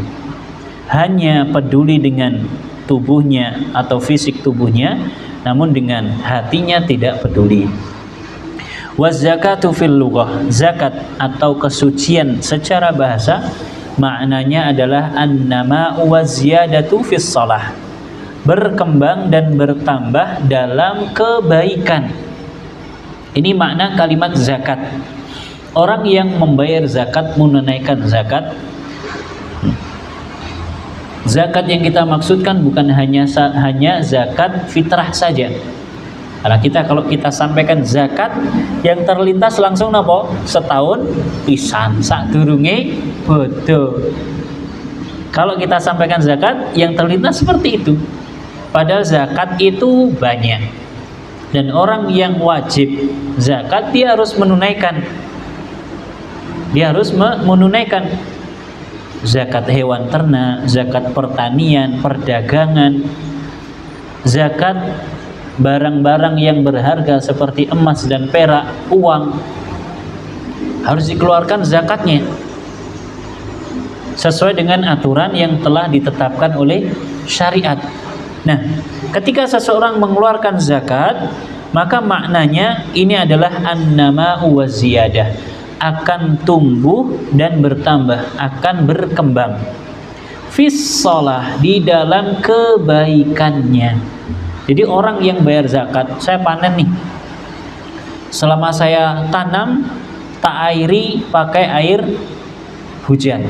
Hanya peduli dengan tubuhnya atau fisik tubuhnya, namun dengan hatinya tidak peduli. Waz-zakatu fil lughah, zakat atau kesucian secara bahasa maknanya adalah annama wa ziyadatu fis shalah, berkembang dan bertambah dalam kebaikan. Ini makna kalimat zakat. Orang yang membayar zakat, menunaikan zakat, zakat yang kita maksudkan bukan hanya zakat fitrah saja. Karena kalau kita sampaikan zakat, yang terlintas langsung napa? Setahun pisan sadurunge bodo. Kalau kita sampaikan zakat, yang terlintas seperti itu. Padahal zakat itu banyak. Dan orang yang wajib zakat dia harus menunaikan. Dia harus menunaikan zakat hewan ternak, zakat pertanian, perdagangan, zakat barang-barang yang berharga seperti emas dan perak, uang, harus dikeluarkan zakatnya sesuai dengan aturan yang telah ditetapkan oleh syariat. Nah, ketika seseorang mengeluarkan zakat, maka maknanya ini adalah annama wa ziyadah, akan tumbuh dan bertambah, akan berkembang. fis shalah, di dalam kebaikannya. Jadi orang yang bayar zakat, saya panen nih, selama saya tanam, tak airi pakai air hujan,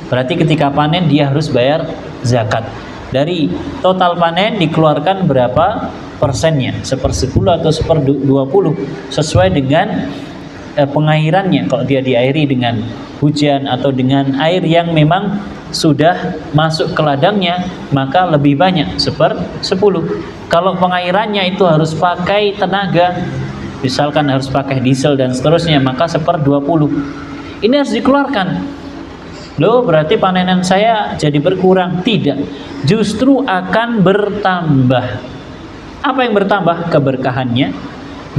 berarti ketika panen dia harus bayar zakat. Dari total panen dikeluarkan berapa persennya, 1/10 atau 1/20, sesuai dengan pengairannya. Kalau dia diairi dengan hujan atau dengan air yang memang sudah masuk ke ladangnya, maka lebih banyak, 1/10. Kalau pengairannya itu harus pakai tenaga, misalkan harus pakai diesel dan seterusnya, maka 1/20. Ini harus dikeluarkan. Loh, berarti panenan saya jadi berkurang? Tidak, justru akan bertambah. Apa yang bertambah? Keberkahannya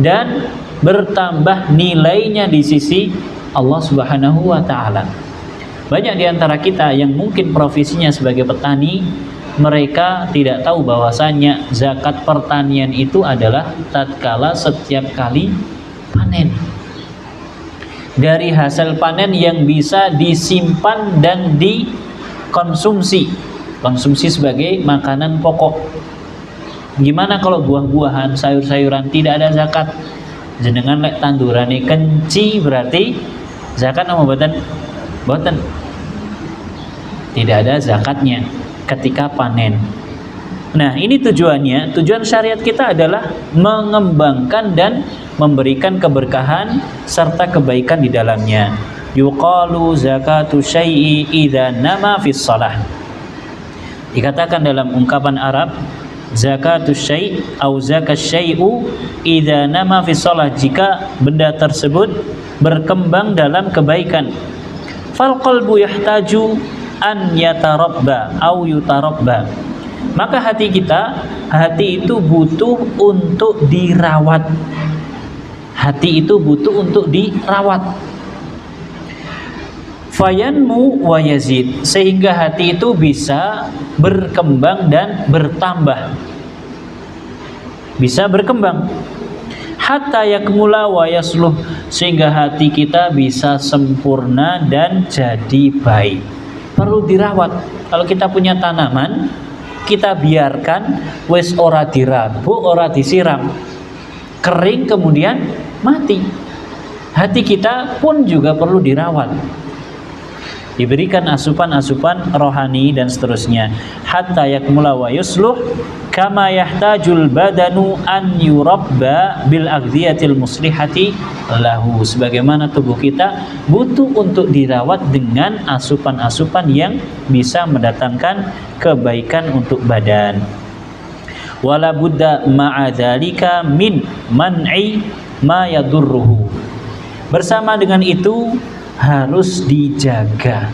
dan bertambah nilainya di sisi Allah Subhanahu wa ta'ala. Banyak di antara kita yang mungkin profesinya sebagai petani, mereka tidak tahu bahwasanya zakat pertanian itu adalah tatkala setiap kali panen. Dari hasil panen yang bisa disimpan dan dikonsumsi, konsumsi sebagai makanan pokok. Gimana kalau buah-buahan, sayur-sayuran tidak ada zakat? Jenengan lek tandurane kenci, berarti zakat apa mboten? Mboten. Tidak ada zakatnya ketika panen. Nah, ini tujuannya. Tujuan syariat kita adalah mengembangkan dan memberikan keberkahan serta kebaikan di dalamnya. Yuqalu zakatu syai'i idza nama fis shalah. Dikatakan dalam ungkapan Arab, zakatu syai' au zakat syai'u idza nama fis shalah, jika benda tersebut berkembang dalam kebaikan. Fal qalbu yahtaju an yatarabba au yutarabba. Maka hati itu butuh untuk dirawat. Hati itu butuh untuk dirawat. Fayanmu wa yazid, sehingga hati itu bisa berkembang dan bertambah. Bisa berkembang. Hatta yakmula wa yasluh, sehingga hati kita bisa sempurna dan jadi baik. Perlu dirawat. Kalau kita punya tanaman, kita biarkan wis ora dirabuk, ora disiram, kering kemudian mati. Hati kita pun juga perlu dirawat, diberikan asupan-asupan rohani dan seterusnya. Hatta yakmula wa yusluh kama yahtajul badanu an yurabba bil aghdhiyatil muslihati lahu, sebagaimana tubuh kita butuh untuk dirawat dengan asupan-asupan yang bisa mendatangkan kebaikan untuk badan. Wala budda ma'a dzalika min man'i ma yadurruhu. Bersama dengan itu harus dijaga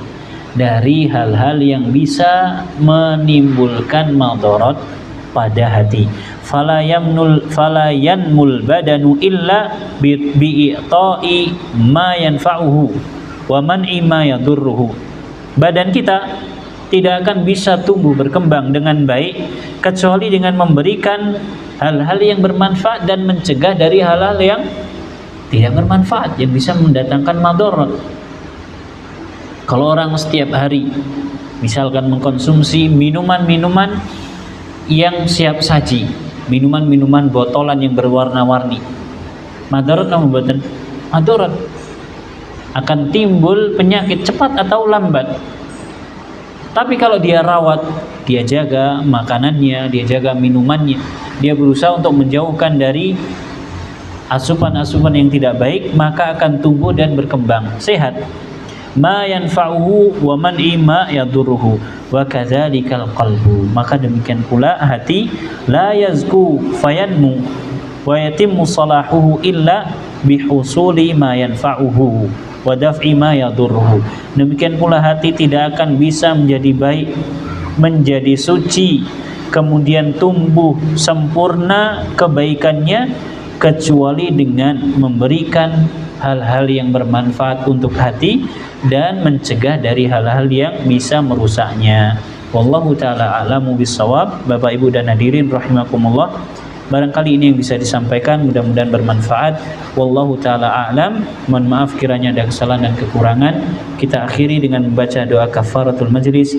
dari hal-hal yang bisa menimbulkan madarat pada hati. Fala yanmul badanu illa bi'i'ta'i ma yanfa'uhu wa man'i ma yadurruhu. Badan kita tidak akan bisa tumbuh berkembang dengan baik kecuali dengan memberikan hal-hal yang bermanfaat dan mencegah dari hal-hal yang tidak bermanfaat yang bisa mendatangkan madarat. Kalau orang setiap hari misalkan mengkonsumsi minuman-minuman yang siap saji, minuman-minuman botolan yang berwarna-warni, madarat apa mboten? Madarat. Akan timbul penyakit cepat atau lambat. Tapi kalau dia rawat, dia jaga makanannya, dia jaga minumannya, dia berusaha untuk menjauhkan dari asupan-asupan yang tidak baik, maka akan tumbuh dan berkembang sehat. Ma yanfa'uhu wa man'i ma yadurruhu wa kadzalikal qalbu. Maka demikian pula hati, la yazku fayanmu wa yatimmu salahuhu illa bihusuli ma yanfa'uhu wa daf'i ma yadurruhu. Demikian pula hati tidak akan bisa menjadi baik, menjadi suci, kemudian tumbuh sempurna kebaikannya kecuali dengan memberikan hal-hal yang bermanfaat untuk hati dan mencegah dari hal-hal yang bisa merusaknya. Wallahu ta'ala a'lamu bissawab. Bapak Ibu dan hadirin rahimakumullah, barangkali ini yang bisa disampaikan, mudah-mudahan bermanfaat. Wallahu ta'ala a'lam. Mohon maaf kiranya ada kesalahan dan kekurangan. Kita akhiri dengan membaca doa kafaratul majlis.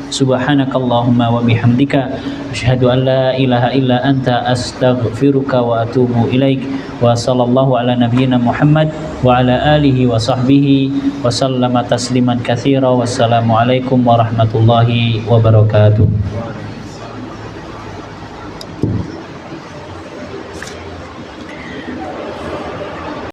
Subhanakallahumma wa bihamdika asyhadu an la ilaha illa anta astaghfiruka wa atubu ilaik. Wa sallallahu ala nabiyyina Muhammad wa ala alihi wa sahbihi wa sallama tasliman katsira. Wassalamualaikum warahmatullahi wabarakatuh.